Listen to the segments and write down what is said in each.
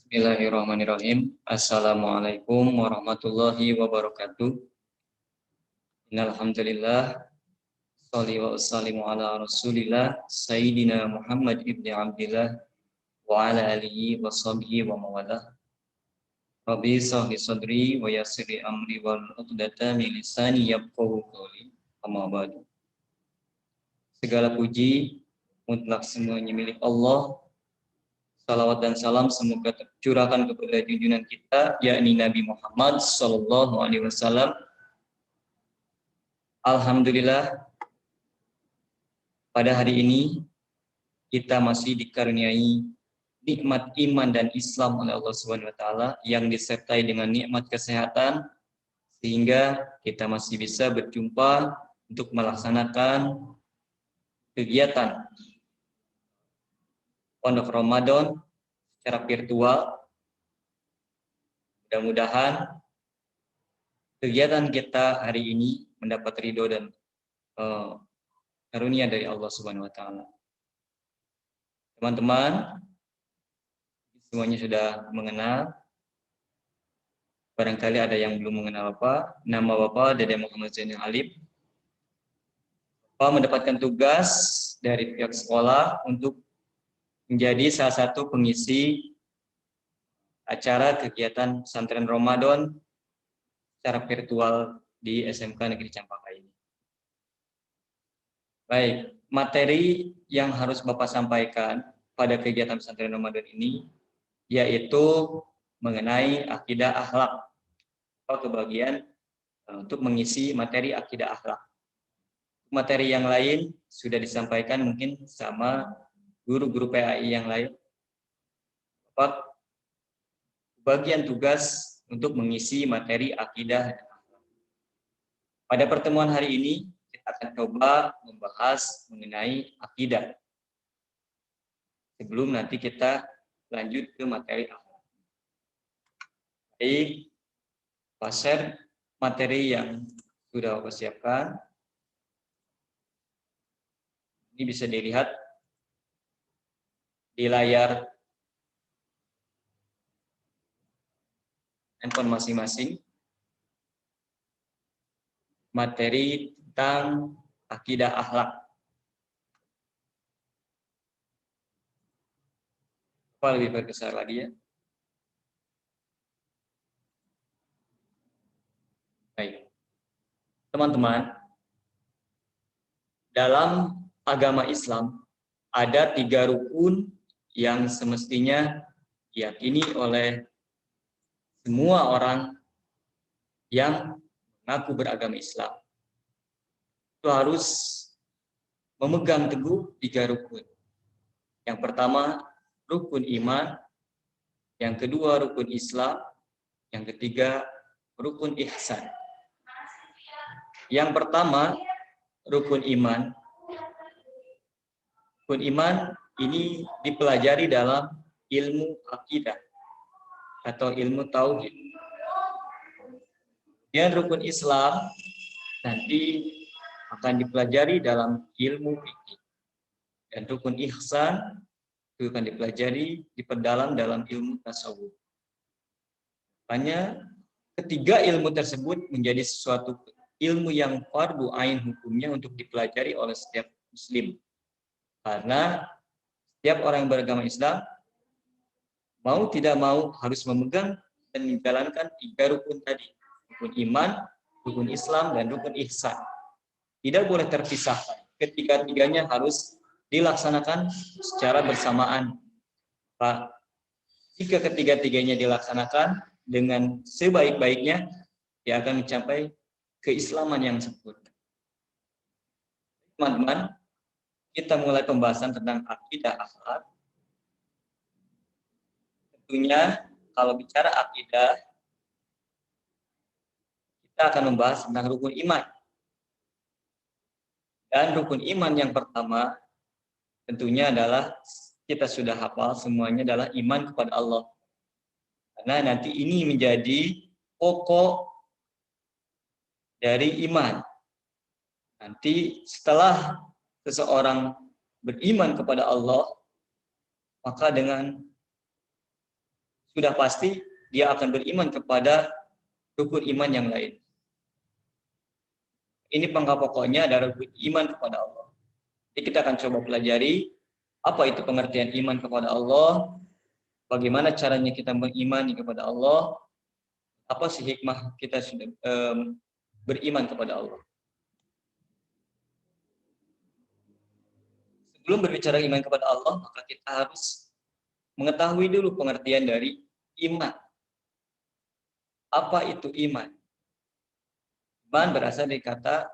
Bismillahirrahmanirrahim. Assalamualaikum warahmatullahi wabarakatuh. Innal hamdalillah sholli wa sallimu ala Rasulillah Sayyidina Muhammad ibni Abdillah wa ala alihi wa sahbihi wa mawalah. Rabbi shrah li sadri wa yassir li amri wal 'uqdatam min lisani yafqahu qawli. Amma ba'du. Segala puji mutlak semuanya milik Allah. Salawat dan salam semoga tercurahkan kepada junjungan kita, yakni Nabi Muhammad Sallallahu Alaihi Wasallam. Alhamdulillah, pada hari ini kita masih dikaruniai nikmat iman dan Islam oleh Allah Subhanahu Wa Taala yang disertai dengan nikmat kesehatan, sehingga kita masih bisa berjumpa untuk melaksanakan kegiatan Pondok Ramadan secara virtual. Mudah-mudahan kegiatan kita hari ini mendapat ridho dan karunia dari Allah Subhanahu wa taala. Teman-teman, semuanya sudah mengenal. Barangkali ada yang belum mengenal Bapak. Nama Bapak Dede Muhammad Zainal Alif. Bapak mendapatkan tugas dari pihak sekolah untuk menjadi salah satu pengisi acara kegiatan pesantren Ramadan secara virtual di SMK Negeri Campaka ini. Baik, materi yang harus Bapak sampaikan pada kegiatan pesantren Ramadan ini yaitu mengenai akidah akhlak. Atau kebagian untuk mengisi materi akidah akhlak. Materi yang lain sudah disampaikan mungkin sama guru-guru PAI yang lain. Bapak bagian tugas untuk mengisi materi akidah. Pada pertemuan hari ini kita akan coba membahas mengenai akidah. Sebelum nanti kita lanjut ke materi akhlak. Baik, Pak share materi yang sudah Bapak siapkan. Ini bisa dilihat di layar handphone masing-masing. Materi tentang akidah akhlak. Apa lebih berkesan lagi ya? Baik. Teman-teman, dalam agama Islam ada 3 rukun yang semestinya diyakini oleh semua orang yang mengaku beragama Islam. Itu harus memegang teguh 3 rukun. Yang pertama, rukun iman. Yang kedua, rukun Islam. Yang ketiga, rukun ihsan. Yang pertama, rukun iman. Rukun iman ini dipelajari dalam ilmu akidah atau ilmu tauhid. Dan rukun Islam nanti akan dipelajari dalam ilmu fikih. Dan rukun ihsan itu akan dipelajari, diperdalam dalam ilmu tasawuf. Hanya ketiga ilmu tersebut menjadi sesuatu ilmu yang fardu ain hukumnya untuk dipelajari oleh setiap muslim. Karena setiap orang yang beragama Islam mau tidak mau harus memegang dan menjalankan 3 rukun tadi. Rukun iman, rukun Islam, dan rukun ihsan. Tidak boleh terpisahkan. Ketiga-tiganya harus dilaksanakan secara bersamaan. Pak, jika ketiga-tiganya dilaksanakan dengan sebaik-baiknya, dia akan mencapai keislaman yang sempurna. Teman-teman, kita mulai pembahasan tentang akidah akhlak. Tentunya kalau bicara akidah, kita akan membahas tentang rukun iman. Dan rukun iman yang pertama tentunya adalah kita sudah hafal semuanya adalah iman kepada Allah. Karena nanti ini menjadi pokok dari iman. Nanti setelah seseorang beriman kepada Allah, maka dengan sudah pasti dia akan beriman kepada rukun iman yang lain. Ini pangkat pokoknya adalah iman kepada Allah. Jadi kita akan coba pelajari apa itu pengertian iman kepada Allah, bagaimana caranya kita mengimani kepada Allah, apa sih hikmah kita sudah beriman kepada Allah. Sebelum berbicara iman kepada Allah, maka kita harus mengetahui dulu pengertian dari iman. Apa itu iman? Iman berasal dari kata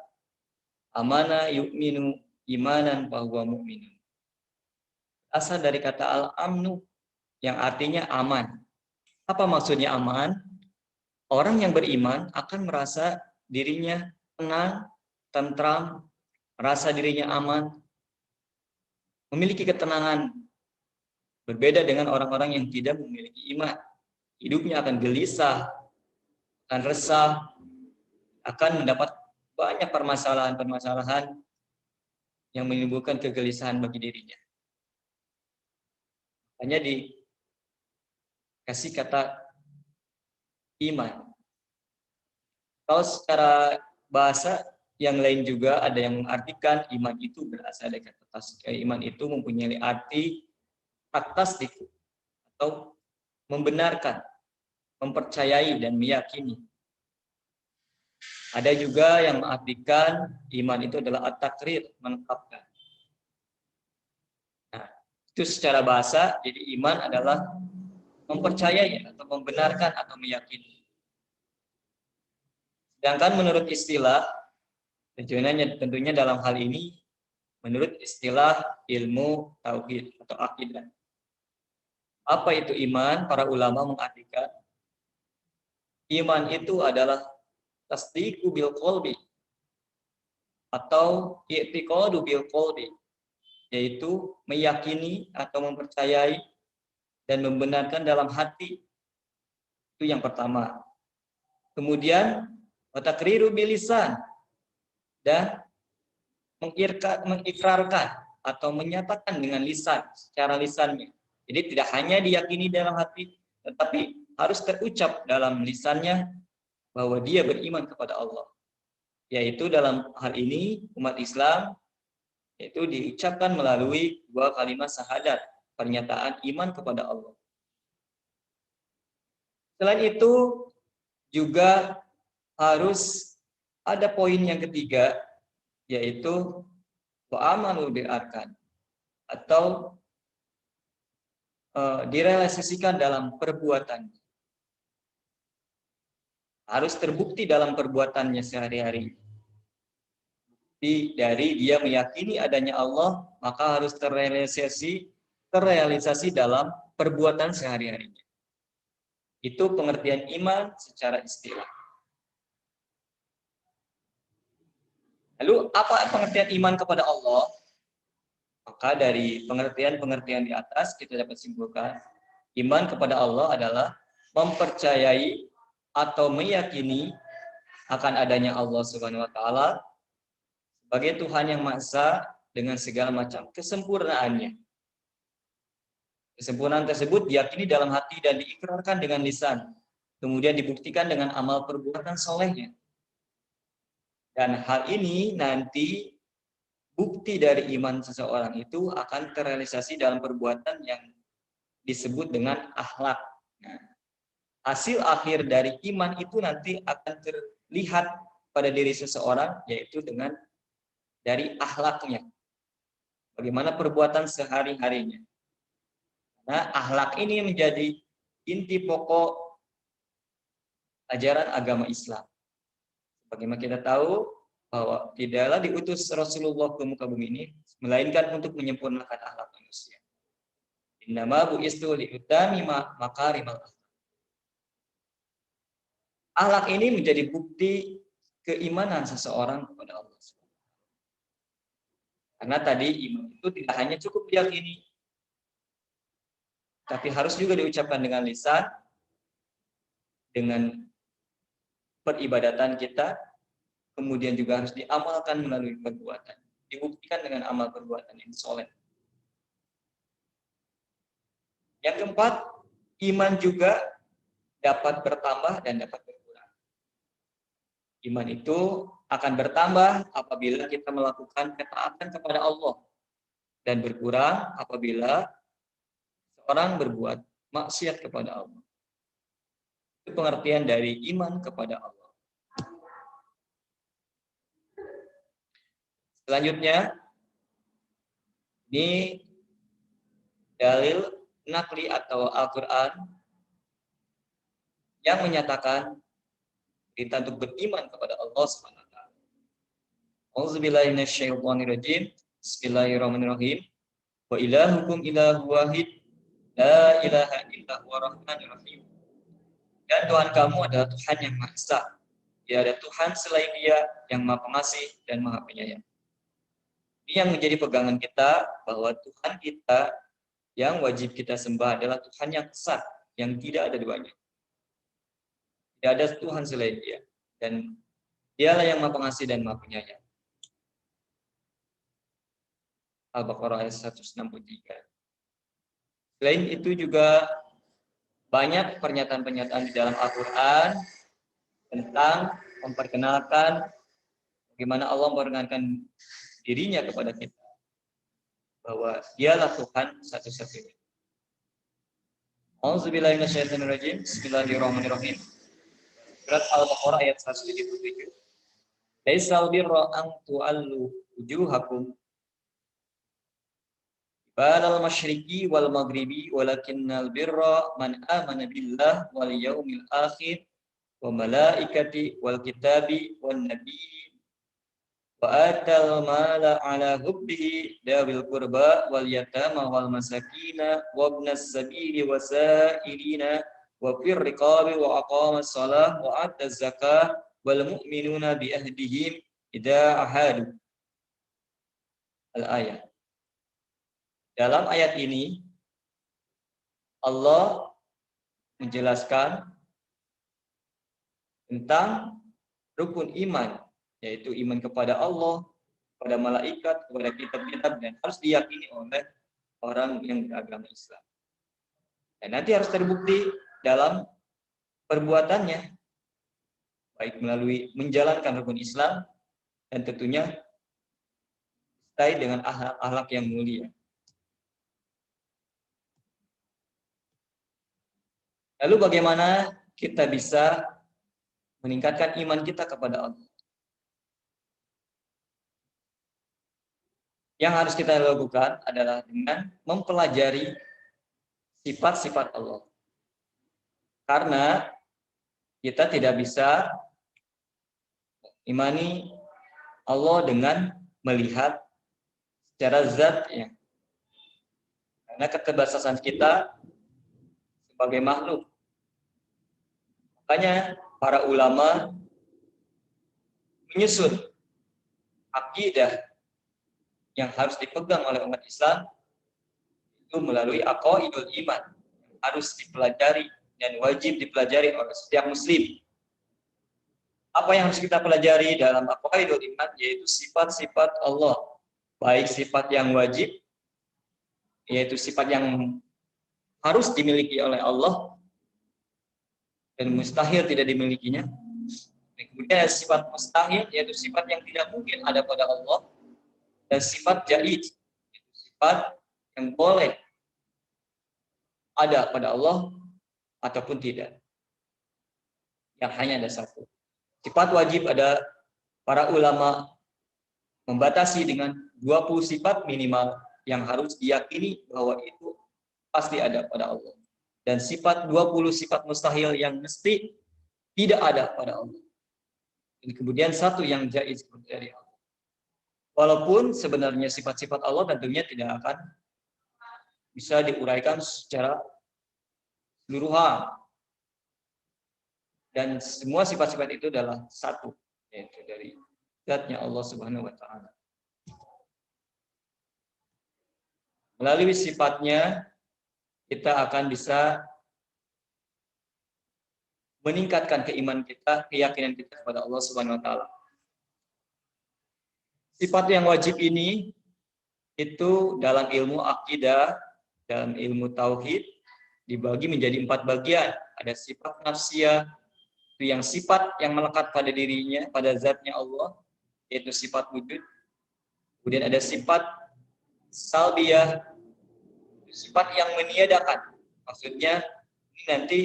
amana yu'minu imanan bahwa mu'minun. Asal dari kata al-amnu yang artinya aman. Apa maksudnya aman? Orang yang beriman akan merasa dirinya tenang, tentram, merasa dirinya aman, memiliki ketenangan. Berbeda dengan orang-orang yang tidak memiliki iman. Hidupnya akan gelisah, akan resah, akan mendapat banyak permasalahan-permasalahan yang menimbulkan kegelisahan bagi dirinya. Hanya dikasih kata iman. Kalau secara bahasa yang lain juga ada yang mengartikan iman itu berasal dari kata tasdik. Iman itu mempunyai arti tasdik atau membenarkan, mempercayai dan meyakini. Ada juga yang mengartikan iman itu adalah at-takrir, menetapkan. Nah, itu secara bahasa, jadi iman adalah mempercayai atau membenarkan atau meyakini. Sedangkan menurut istilah, tentunya dalam hal ini, menurut istilah ilmu tauhid atau akidah. Apa itu iman? Para ulama mengartikan iman itu adalah tasdiqu bil qalbi atau i'tiqadu bil qalbi, yaitu meyakini atau mempercayai dan membenarkan dalam hati. Itu yang pertama. Kemudian takriru bil lisan dan mengikrarkan atau menyatakan dengan lisan, secara lisannya. Jadi tidak hanya diyakini dalam hati, tetapi harus terucap dalam lisannya bahwa dia beriman kepada Allah. Yaitu dalam hal ini umat Islam itu diucapkan melalui dua kalimat syahadat, pernyataan iman kepada Allah. Selain itu juga harus ada poin yang ketiga, yaitu wa'amalu bil arkan atau direalisasikan dalam perbuatan. Harus terbukti dalam perbuatannya sehari-hari. Dari dia meyakini adanya Allah, maka harus terrealisasi dalam perbuatan sehari-harinya. Itu pengertian iman secara istilah. Lalu apa pengertian iman kepada Allah? Maka dari pengertian-pengertian di atas kita dapat simpulkan, iman kepada Allah adalah mempercayai atau meyakini akan adanya Allah Subhanahu wa taala sebagai Tuhan yang Maha Esa dengan segala macam kesempurnaannya. Kesempurnaan tersebut diyakini dalam hati dan diikrarkan dengan lisan, kemudian dibuktikan dengan amal perbuatan solehnya. Dan hal ini nanti bukti dari iman seseorang itu akan terrealisasi dalam perbuatan yang disebut dengan akhlak. Nah, hasil akhir dari iman itu nanti akan terlihat pada diri seseorang, yaitu dengan dari akhlaknya. Bagaimana perbuatan sehari-harinya. Nah, akhlak ini menjadi inti pokok ajaran agama Islam. Bagaimana kita tahu bahwa tidaklah diutus Rasulullah ke muka bumi ini melainkan untuk menyempurnakan akhlak manusia. Innama bu'istu liutami makarimal akhlak. Akhlak ini menjadi bukti keimanan seseorang kepada Allah. Karena tadi iman itu tidak hanya cukup diyakini, tapi harus juga diucapkan dengan lisan, dengan peribadatan kita, kemudian juga harus diamalkan melalui perbuatan. Dibuktikan dengan amal perbuatan yang soleh. Yang keempat, iman juga dapat bertambah dan dapat berkurang. Iman itu akan bertambah apabila kita melakukan ketaatan kepada Allah dan berkurang apabila seorang berbuat maksiat kepada Allah. Itu pengertian dari iman kepada Allah. Selanjutnya, ini dalil nakli atau Al-Quran yang menyatakan kita untuk beriman kepada Allah SWT. Auzubillahiminasyaitonirrajim. Bismillahirrahmanirrahim. Wa ilahukum ilahu wahid la ilaha illa huwa rahmanir rahim. Dan Tuhan kamu adalah Tuhan yang Maha Esa. Tidak ada Tuhan selain Dia yang Maha Pengasih dan Maha Penyayang. Ini yang menjadi pegangan kita bahwa Tuhan kita yang wajib kita sembah adalah Tuhan yang esa, yang tidak ada duanya. Tidak ada Tuhan selain Dia. Dan Dialah yang Maha Pengasih dan Maha Penyayang. Al-Baqarah ayat 163. Selain itu juga banyak pernyataan-pernyataan di dalam Al-Quran tentang memperkenalkan bagaimana Allah memperkenalkan dirinya kepada kita. Bahwa Dialah Tuhan satu-satunya. Auzubillahiminasyaitonirrajim. Bismillahirrahmanirrahim. Surat Al-Baqarah ayat 177. Laisal birra an tu'allu wujuhakum balal masyriqi wal maghribi walakinnal birra man amana billah wal yaumil akhir wa malaikati wal kitabi wan nabiyyin wa atal mala ala hubbihi dawil qurba wal yatama wal masakina wa ibnas sabili wa sa'ilina wa fir riqabi wa aqamas shalah wa ataz zakah wal mu'minuna bi ahdihim idza ahadu. Al-ayat. Dalam ayat ini Allah menjelaskan tentang rukun iman, yaitu iman kepada Allah, kepada malaikat, kepada kitab-kitab, dan harus diyakini oleh orang yang beragama Islam. Dan nanti harus terbukti dalam perbuatannya, baik melalui menjalankan rukun Islam dan tentunya disertai dengan akhlak yang mulia. Lalu bagaimana kita bisa meningkatkan iman kita kepada Allah? Yang harus kita lakukan adalah dengan mempelajari sifat-sifat Allah. Karena kita tidak bisa imani Allah dengan melihat secara zatnya. Karena keterbatasan kita sebagai makhluk. Makanya para ulama menyusun akidah yang harus dipegang oleh umat Islam itu melalui aqaidul iman yang harus dipelajari dan wajib dipelajari oleh setiap muslim. Apa yang harus kita pelajari dalam aqaidul iman yaitu sifat-sifat Allah, baik sifat yang wajib yaitu sifat yang harus dimiliki oleh Allah dan mustahil tidak dimilikinya. Dan kemudian sifat mustahil yaitu sifat yang tidak mungkin ada pada Allah, dan sifat jaiz yaitu sifat yang boleh ada pada Allah ataupun tidak. Yang hanya ada satu. Sifat wajib ada para ulama membatasi dengan 20 sifat minimal yang harus diyakini bahwa itu pasti ada pada Allah. Dan sifat 20 sifat mustahil yang mesti tidak ada pada Allah. Dan kemudian satu yang jaiz dari Allah. Walaupun sebenarnya sifat-sifat Allah tentunya tidak akan bisa diuraikan secara keseluruhan. Dan semua sifat-sifat itu adalah satu, yaitu dari zatnya Allah Subhanahu wa taala. Melalui sifatnya kita akan bisa meningkatkan keimanan kita, keyakinan kita kepada Allah Subhanahu wa taala. Sifat yang wajib ini itu dalam ilmu akidah, dalam ilmu tauhid dibagi menjadi 4 bagian. Ada sifat nafsiyah, itu yang sifat yang melekat pada dirinya, pada zatnya Allah, yaitu sifat wujud. Kemudian ada sifat salbiyah, sifat yang meniadakan. Maksudnya ini nanti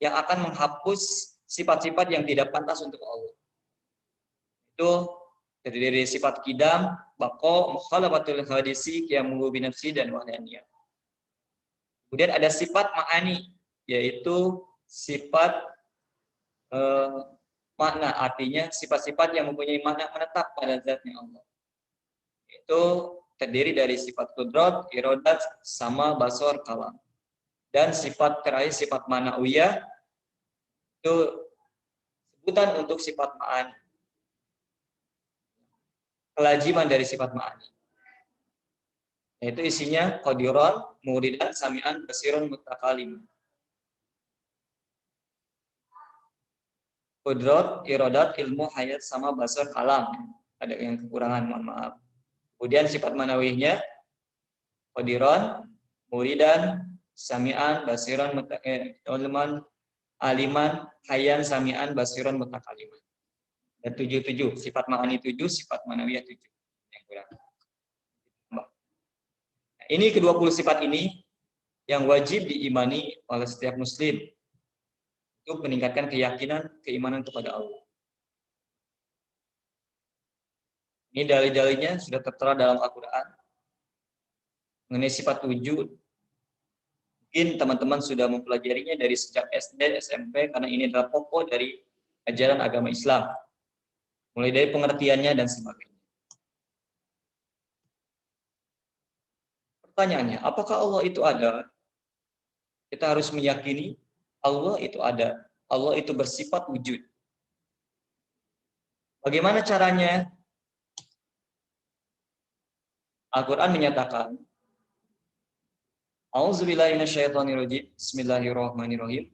yang akan menghapus sifat-sifat yang tidak pantas untuk Allah. Itu terdiri dari sifat kidam, bako, mukhalafatul hadisi, qiyamul binafsi, dan wahdaniyah. Kemudian ada sifat ma'ani, yaitu sifat makna, artinya sifat-sifat yang mempunyai makna menetap pada zatnya Allah. Itu terdiri dari sifat kudrat, iradat, sama, basor, kalam. Dan sifat terakhir, sifat ma'nawiyah, itu sebutan untuk sifat ma'ani. Kelajiman dari sifat ma'ani. Yaitu isinya qadiran, muridan, sami'an, basirun, mutakalim. Kudrat, iradat, ilmu, hayat, sama, basar, kalam. Ada yang kekurangan, mohon maaf. Kemudian sifat manawihnya qadiran, muridan, sami'an, basiran, ilman, aliman, hayan, sami'an, basiran, mutakaliman. Dan 7 sifat ma'ani 7, sifat manawiyah 7. Yang kurang. Nah, ini ke-20 sifat ini yang wajib diimani oleh setiap muslim untuk meningkatkan keyakinan, keimanan kepada Allah. Ini dalil-dalilnya sudah tertera dalam Al-Quran. Mengenai sifat wujud, mungkin teman-teman sudah mempelajarinya dari sejak SD, SMP, karena ini adalah pokok dari ajaran agama Islam. Mulai dari pengertiannya dan sebagainya. Pertanyaannya, apakah Allah itu ada? Kita harus meyakini Allah itu ada. Allah itu bersifat wujud. Bagaimana caranya? Al-Quran menyatakan, A'udzubillahi minasyaitonirrajim. Bismillahirrahmanirrahim.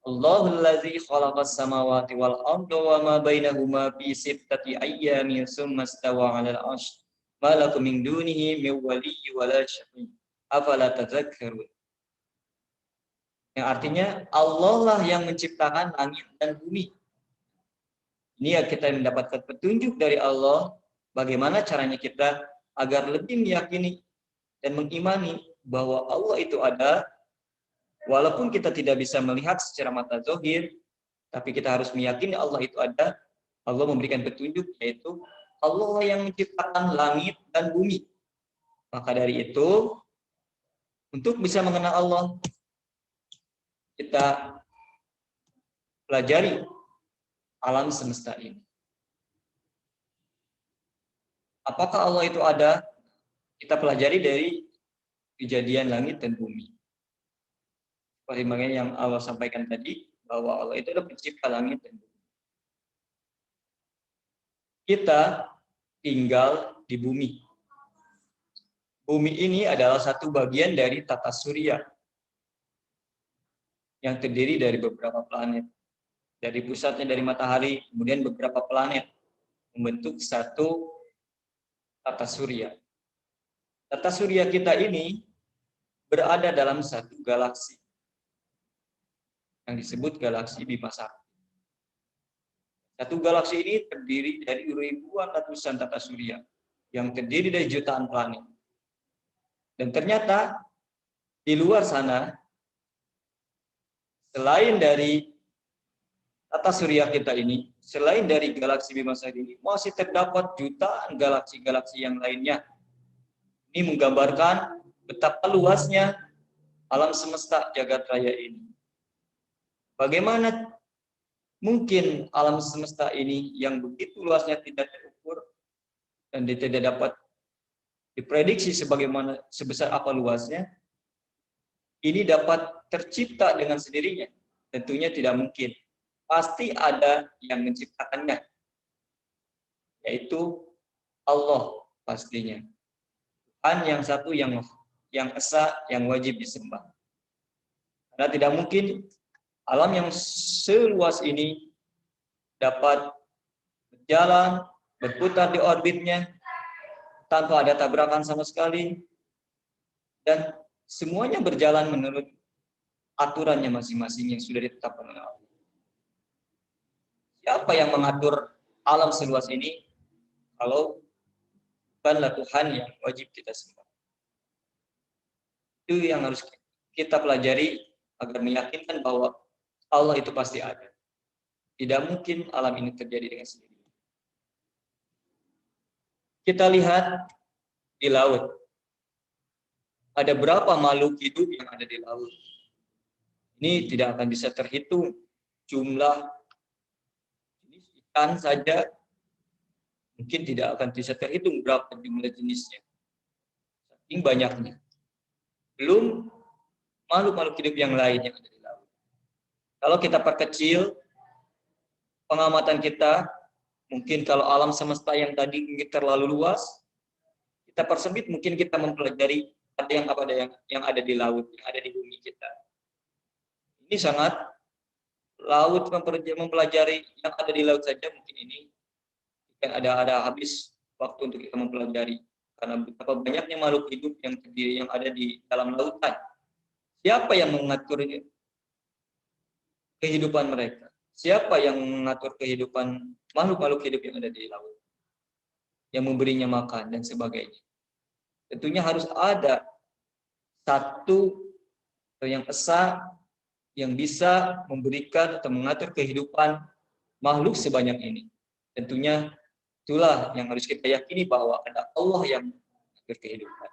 Allahul ladzi khalaqas samawati wal arda wa ma bainahuma fi sittati ayyamin tsumma istawa 'alal 'arsy. Ma lakum min dunihi min waliyyin wa la syafi'. Afala tadhakkarun. Yang artinya Allah lah yang menciptakan langit dan bumi. Ini ya kita mendapatkan petunjuk dari Allah bagaimana caranya kita agar lebih meyakini dan mengimani bahwa Allah itu ada, walaupun kita tidak bisa melihat secara mata zahir, tapi kita harus meyakini Allah itu ada. Allah memberikan petunjuk, yaitu Allah yang menciptakan langit dan bumi. Maka dari itu, untuk bisa mengenal Allah, kita pelajari alam semesta ini. Apakah Allah itu ada? Kita pelajari dari kejadian langit dan bumi. Pertimbangan yang Allah sampaikan tadi, bahwa Allah itu adalah pencipta langit dan bumi. Kita tinggal di bumi. Bumi ini adalah satu bagian dari tata surya yang terdiri dari beberapa planet. Dari pusatnya dari matahari, kemudian beberapa planet membentuk satu tata surya. Tata surya kita ini berada dalam satu galaksi yang disebut galaksi Bima Sakti. Satu galaksi ini terdiri dari ribuan ratusan tata surya yang terdiri dari jutaan planet. Dan ternyata di luar sana, selain dari tata surya kita ini, selain dari galaksi Bima Sakti ini, masih terdapat jutaan galaksi-galaksi yang lainnya. Ini menggambarkan betapa luasnya alam semesta jagat raya ini. Bagaimana mungkin alam semesta ini yang begitu luasnya tidak terukur dan tidak dapat diprediksi sebesar apa luasnya, ini dapat tercipta dengan sendirinya? Tentunya tidak mungkin. Pasti ada yang menciptakannya, yaitu Allah pastinya. Tuhan yang satu yang esa, yang wajib disembah. Karena tidak mungkin alam yang seluas ini dapat berjalan, berputar di orbitnya tanpa ada tabrakan sama sekali, dan semuanya berjalan menurut aturannya masing-masing yang sudah ditetapkan oleh Allah. Siapa yang mengatur alam seluas ini kalau bukanlah Tuhan yang wajib kita sembah? Itu yang harus kita pelajari agar meyakinkan bahwa Allah itu pasti ada. Tidak mungkin alam ini terjadi dengan sendiri. Kita lihat di laut. Ada berapa makhluk hidup yang ada di laut? Ini tidak akan bisa terhitung jumlah jenis ikan saja. Mungkin tidak akan bisa terhitung berapa jumlah jenisnya. Saking banyaknya. Belum makhluk-makhluk hidup yang lain yang ada di laut. Kalau kita perkecil pengamatan kita, mungkin kalau alam semesta yang tadi terlalu luas, kita persempit, mungkin kita mempelajari ada yang ada di laut, yang ada di bumi kita. Ini sangat laut mempelajari yang ada di laut saja mungkin ini kan ada habis waktu untuk kita mempelajari karena betapa banyaknya makhluk hidup yang ada di dalam lautan. Siapa yang mengatur kehidupan mereka? Siapa yang mengatur kehidupan makhluk-makhluk hidup yang ada di laut? Yang memberinya makan dan sebagainya. Tentunya harus ada satu yang esa yang bisa memberikan atau mengatur kehidupan makhluk sebanyak ini. Tentunya itulah yang harus kita yakini bahwa ada Allah yang mengatur kehidupan.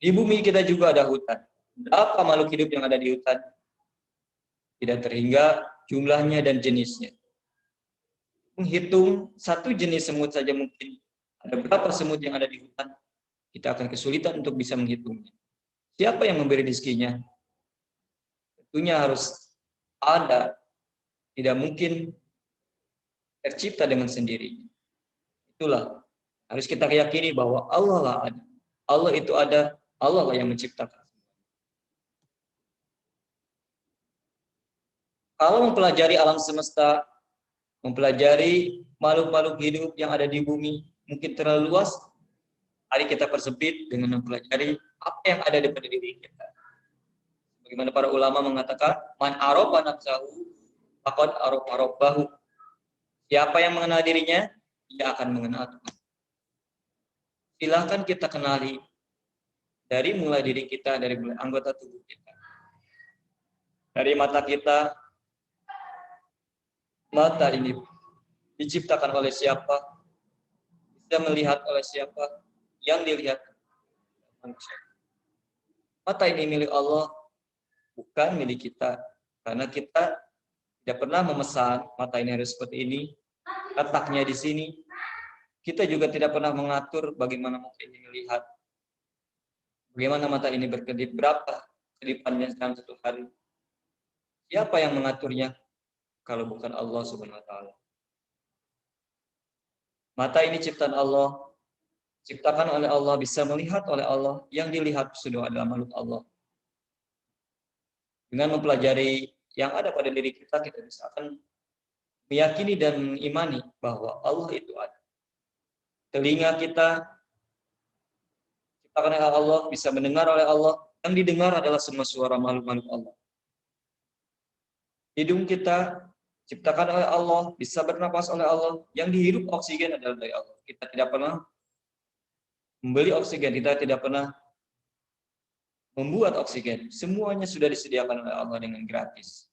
Di bumi kita juga ada hutan. Berapa makhluk hidup yang ada di hutan? Tidak terhingga jumlahnya dan jenisnya. Menghitung satu jenis semut saja mungkin ada berapa semut yang ada di hutan. Kita akan kesulitan untuk bisa menghitungnya. Siapa yang memberi rezekinya? Tentunya harus ada. Tidak mungkin tercipta dengan sendirinya. Itulah harus kita yakini bahwa Allah lah ada. Allah itu ada, Allah lah yang menciptakan. Kalau mempelajari alam semesta, mempelajari makhluk-makhluk hidup yang ada di bumi, mungkin terlalu luas, mari kita persempit dengan mempelajari apa yang ada di pada diri kita. Bagaimana para ulama mengatakan, man arafa nafsahu faqad arafa rabbahu. Siapa yang mengenal dirinya, dia akan mengenal Tuhan. Silahkan kita kenali dari mulai diri kita, dari mulai anggota tubuh kita. Dari mata kita, mata ini diciptakan oleh siapa, bisa melihat oleh siapa, yang dilihat manusia. Mata ini milik Allah, bukan milik kita. Karena kita tidak pernah memesan mata ini harus seperti ini, letaknya di sini. Kita juga tidak pernah mengatur bagaimana mata ini melihat, bagaimana mata ini berkedip, berapa kedipannya dalam satu hari. Siapa yang mengaturnya? Kalau bukan Allah Subhanahu wa taala. Mata ini ciptaan Allah, ciptakan oleh Allah, bisa melihat oleh Allah, yang dilihat sudah adalah makhluk Allah. Dengan mempelajari yang ada pada diri kita, kita bisa akan meyakini dan mengimani bahwa Allah itu ada. Telinga kita ciptakan oleh Allah, bisa mendengar oleh Allah, yang didengar adalah semua suara makhluk-makhluk Allah. Hidung kita ciptakan oleh Allah, bisa bernapas oleh Allah, yang dihirup oksigen adalah dari Allah. Kita tidak pernah membeli oksigen, kita tidak pernah membuat oksigen. Semuanya sudah disediakan oleh Allah dengan gratis.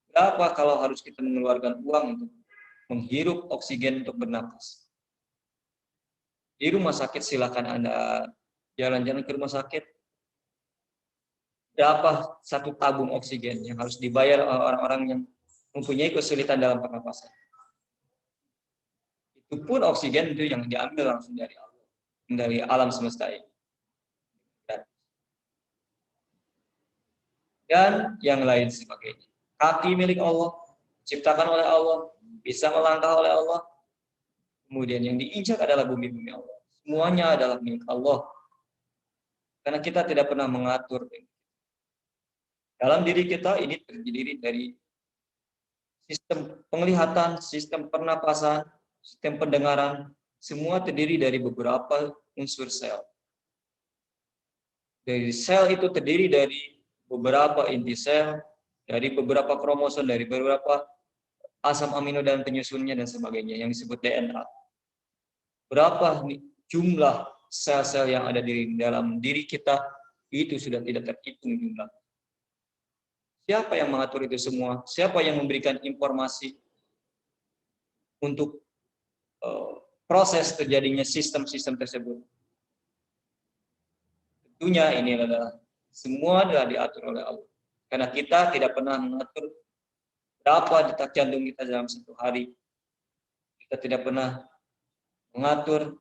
Berapa kalau harus kita mengeluarkan uang untuk menghirup oksigen untuk bernapas? Di rumah sakit silakan Anda jalan-jalan ke rumah sakit. Berapa satu tabung oksigen yang harus dibayar oleh orang-orang yang mempunyai kesulitan dalam pernapasan. Itu pun oksigen itu yang diambil langsung dari Allah, dari alam semesta ini. Dan yang lain sebagainya. Kaki milik Allah, ciptakan oleh Allah, bisa melangkah oleh Allah. Kemudian yang diinjak adalah bumi-bumi Allah. Semuanya adalah milik Allah. Karena kita tidak pernah mengatur. Dalam diri kita ini terdiri dari sistem penglihatan, sistem pernapasan, sistem pendengaran, semua terdiri dari beberapa unsur sel. Dari sel itu terdiri dari beberapa inti sel, dari beberapa kromosom, dari beberapa asam amino dan penyusunnya dan sebagainya yang disebut DNA. Berapa jumlah sel-sel yang ada di dalam diri kita itu sudah tidak terhitung jumlah. Siapa yang mengatur itu semua? Siapa yang memberikan informasi untuk proses terjadinya sistem-sistem tersebut? Tentunya ini adalah semua adalah diatur oleh Allah. Karena kita tidak pernah mengatur berapa detak jantung kita dalam satu hari. Kita tidak pernah mengatur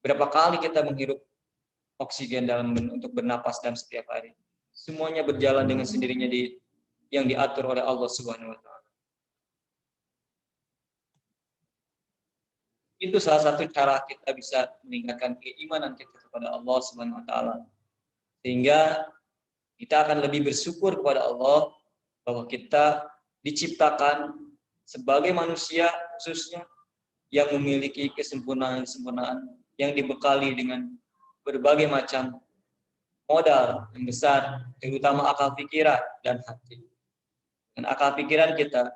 berapa kali kita menghirup oksigen untuk bernapas dalam setiap hari. Semuanya berjalan dengan sendirinya yang diatur oleh Allah Subhanahu wa taala. Itu salah satu cara kita bisa meningkatkan keimanan kita kepada Allah Subhanahu wa taala. Sehingga kita akan lebih bersyukur kepada Allah bahwa kita diciptakan sebagai manusia khususnya yang memiliki kesempurnaan yang dibekali dengan berbagai macam modal yang besar, terutama akal pikiran dan hati. Dan akal pikiran kita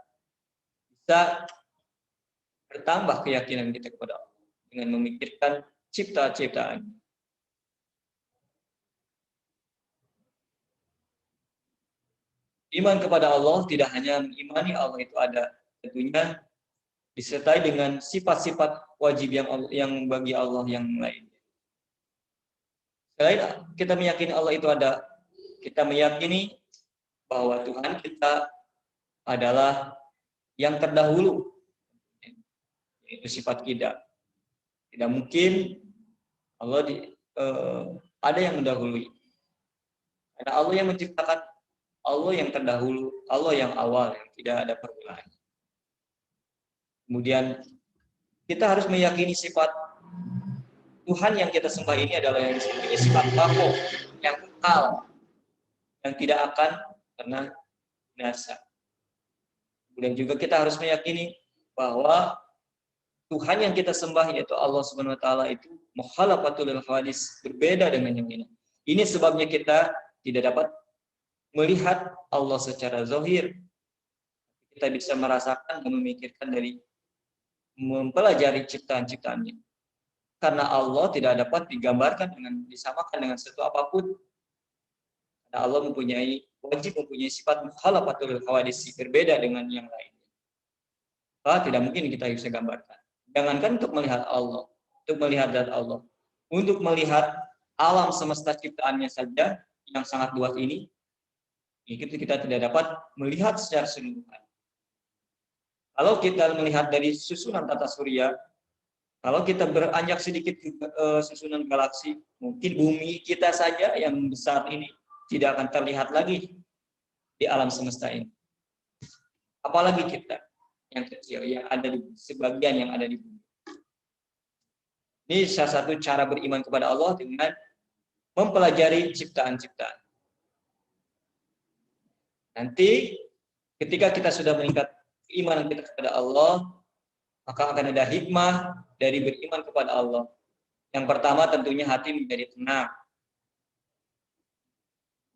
bisa bertambah keyakinan kita kepada Allah dengan memikirkan cipta-ciptaan. Iman kepada Allah tidak hanya mengimani Allah itu ada, tentunya disertai dengan sifat-sifat wajib yang bagi Allah yang lain. Selain kita meyakini Allah itu ada, kita meyakini bahwa Tuhan kita adalah yang terdahulu, yaitu sifat kita. Tidak mungkin Allah ada yang mendahului. Karena Allah yang menciptakan, Allah yang terdahulu, Allah yang awal, yang tidak ada permulaan. Kemudian kita harus meyakini sifat Tuhan yang kita sembah ini adalah yang memiliki sifat bako, yang kekal, yang tidak akan pernah binasa. Kemudian juga kita harus meyakini bahwa Tuhan yang kita sembah yaitu Allah Subhanahu wa taala itu mukhalafatul hawadis, berbeda dengan yang ini. Ini sebabnya kita tidak dapat melihat Allah secara zahir. Kita bisa merasakan dan memikirkan dari mempelajari ciptaan-ciptaannya. Karena Allah tidak dapat digambarkan disamakan dengan sesuatu apapun. Karena Allah wajib mempunyai sifat mukhalafatul hawadis, berbeda dengan yang lainnya. Tidak mungkin kita bisa gambarkan. Jangankan untuk melihat Allah, untuk melihat zat Allah, untuk melihat alam semesta ciptaannya saja yang sangat luas ini, kita tidak dapat melihat secara keseluruhan. Kalau kita melihat dari susunan tata surya, kalau kita beranjak sedikit ke susunan galaksi, mungkin bumi kita saja yang besar ini tidak akan terlihat lagi di alam semesta ini. Apalagi kita yang kecil, yang ada di sebagian yang ada di bumi. Ini salah satu cara beriman kepada Allah dengan mempelajari ciptaan-ciptaan. Nanti ketika kita sudah meningkat keimanan kita kepada Allah, maka akan ada hikmah dari beriman kepada Allah. Yang pertama tentunya hati menjadi tenang.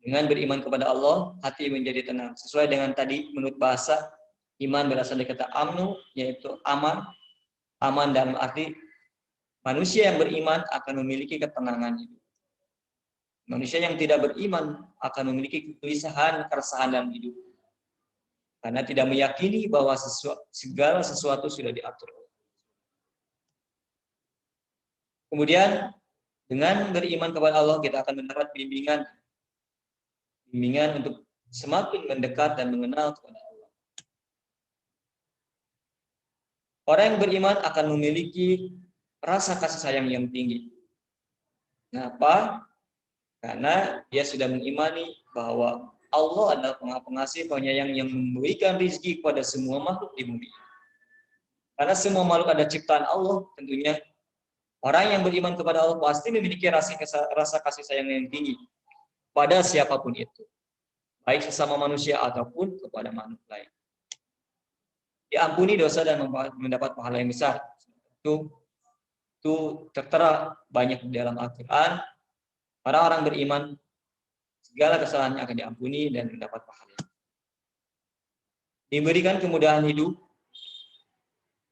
Dengan beriman kepada Allah, hati menjadi tenang. Sesuai dengan tadi menurut bahasa, iman berasal dari kata amnu, yaitu aman. Aman dalam arti manusia yang beriman akan memiliki ketenangan hidup. Manusia yang tidak beriman akan memiliki kegelisahan, keresahan dalam hidup. Karena tidak meyakini bahwa segala sesuatu sudah diatur. Kemudian dengan beriman kepada Allah kita akan mendapat bimbingan untuk semakin mendekat dan mengenal kepada Allah. Orang yang beriman akan memiliki rasa kasih sayang yang tinggi. Kenapa? Karena dia sudah mengimani bahwa Allah adalah pengasih penyayang yang memberikan rezeki kepada semua makhluk di bumi. Karena semua makhluk ada ciptaan Allah, tentunya orang yang beriman kepada Allah pasti memiliki rasa kasih sayang yang tinggi pada siapapun itu, baik sesama manusia ataupun kepada makhluk lain. Diampuni dosa dan mendapat pahala yang besar. Itu tertera banyak di dalam Al-Quran. Orang-orang beriman segala kesalahannya akan diampuni dan mendapat pahala. Diberikan kemudahan hidup,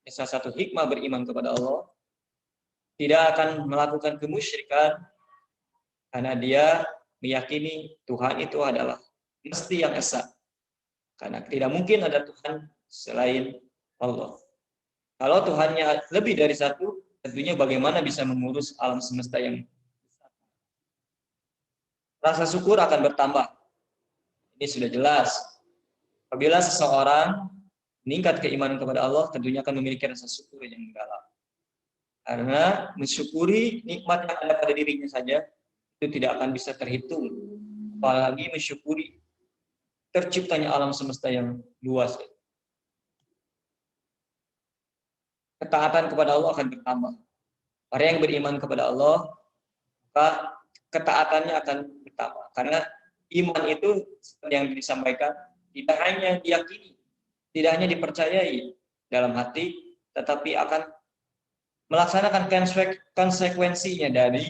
salah satu hikmah beriman kepada Allah, tidak akan melakukan kemusyrikan karena dia meyakini Tuhan itu adalah mesti yang esa. Karena tidak mungkin ada Tuhan selain Allah. Kalau Tuhannya lebih dari satu, tentunya bagaimana bisa mengurus alam semesta yang besar. Rasa syukur akan bertambah. Ini sudah jelas. Apabila seseorang meningkat keimanan kepada Allah, tentunya akan memiliki rasa syukur yang mendalam. Karena mensyukuri nikmat yang ada pada dirinya saja, itu tidak akan bisa terhitung. Apalagi mensyukuri terciptanya alam semesta yang luas. Ketaatan kepada Allah akan bertambah. Orang yang beriman kepada Allah, maka ketaatannya akan bertambah. Karena iman itu seperti yang disampaikan, tidak hanya diyakini, tidak hanya dipercayai dalam hati, tetapi akan melaksanakan konsekuensinya dari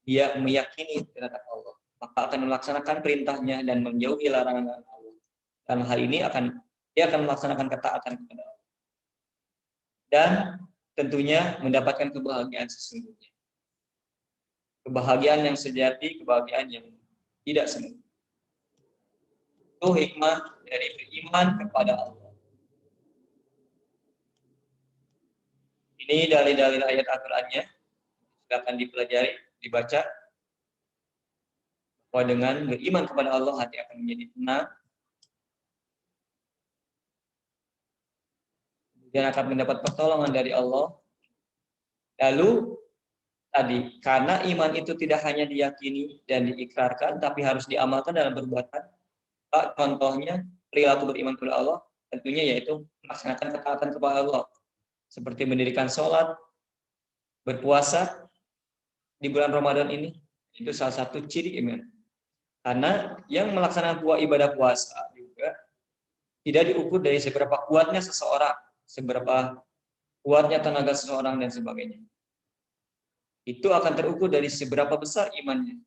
dia meyakini terhadap Allah. Maka akan melaksanakan perintahnya dan menjauhi larangan Allah. Dalam hal ini dia akan melaksanakan ketaatan kepada Allah. Dan tentunya mendapatkan kebahagiaan sesungguhnya. Kebahagiaan yang sejati, kebahagiaan yang tidak semu. Itu hikmah dari beriman kepada Allah. Ini dalil-dalil ayat Al-Qur'annya. Silakan dipelajari, dibaca. Bahwa dengan beriman kepada Allah, hati akan menjadi tenang. Dan akan mendapat pertolongan dari Allah. Lalu tadi, karena iman itu tidak hanya diyakini dan diikrarkan, tapi harus diamalkan dalam perbuatan. Contohnya, perilaku beriman kepada Allah, tentunya yaitu melaksanakan ketaatan kepada Allah. Seperti mendirikan sholat, berpuasa di bulan Ramadan ini, itu salah satu ciri iman. Karena yang melaksanakan ibadah puasa juga tidak diukur dari seberapa kuatnya seseorang, seberapa kuatnya tenaga seseorang, dan sebagainya. Itu akan terukur dari seberapa besar imannya.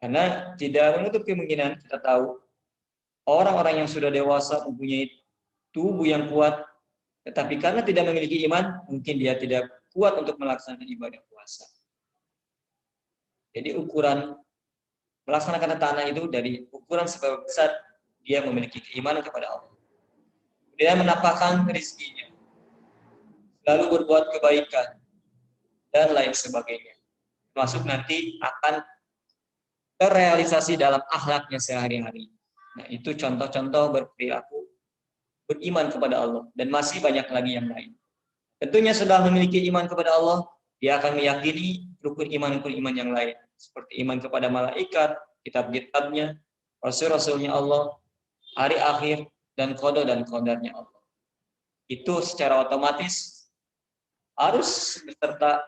Karena tidak menutup kemungkinan kita tahu orang-orang yang sudah dewasa mempunyai tubuh yang kuat, tetapi karena tidak memiliki iman, mungkin dia tidak kuat untuk melaksanakan ibadah puasa. Jadi ukuran melaksanakan taat itu dari ukuran seberapa besar dia memiliki keimanan kepada Allah. Dia menapakkan rezekinya, lalu berbuat kebaikan, dan lain sebagainya. Termasuk nanti akan terrealisasi dalam akhlaknya sehari-hari. Nah, itu contoh-contoh berperilaku beriman kepada Allah, dan masih banyak lagi yang lain. Tentunya sudah memiliki iman kepada Allah, dia akan meyakini rukun iman yang lain, seperti iman kepada malaikat, kitab-kitabnya, rasul-rasulnya Allah, hari akhir, dan qada dan qadarnya Allah. Itu secara otomatis harus beserta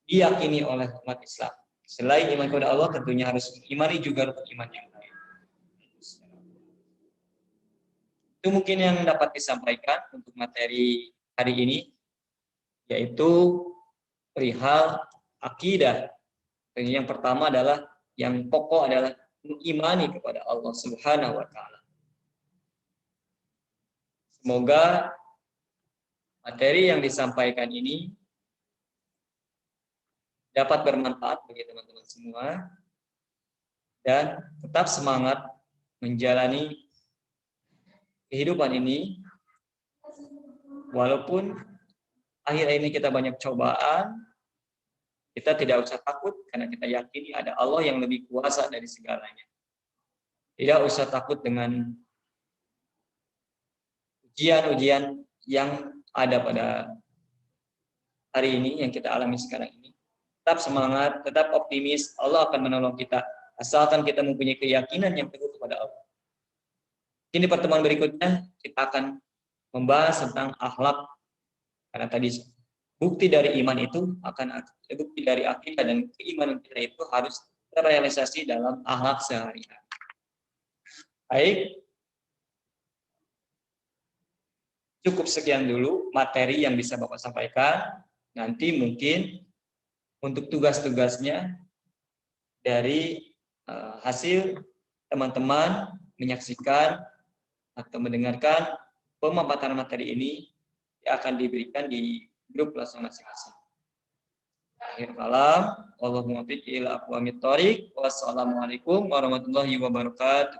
diyakini oleh umat Islam. Selain iman kepada Allah, tentunya harus mengimani juga rukun iman yang lain. Itu mungkin yang dapat disampaikan untuk materi hari ini, yaitu perihal akidah. Yang pertama adalah, yang pokok adalah mengimani kepada Allah Subhanahu wa Ta'ala. Semoga materi yang disampaikan ini dapat bermanfaat bagi teman-teman semua, dan tetap semangat menjalani kehidupan ini, walaupun akhir ini kita banyak cobaan, kita tidak usah takut karena kita yakini ada Allah yang lebih kuasa dari segalanya. Tidak usah takut dengan ujian-ujian yang ada pada hari ini, yang kita alami sekarang ini. Tetap semangat, tetap optimis, Allah akan menolong kita, asalkan kita mempunyai keyakinan yang teguh kepada Allah. Di pertemuan berikutnya kita akan membahas tentang akhlak, karena tadi bukti dari iman itu akan bukti dari akidah, dan keimanan kita itu harus terrealisasi dalam akhlak sehari-hari. Baik, cukup sekian dulu materi yang bisa Bapak sampaikan. Nanti mungkin untuk tugas-tugasnya dari hasil teman-teman menyaksikan atau mendengarkan pemaparan materi ini yang akan diberikan di grup kelas masing-masing. Akhir kalam, Allahumma fiqh ila aqwamit thoriq. Wassalamualaikum warahmatullahi wabarakatuh.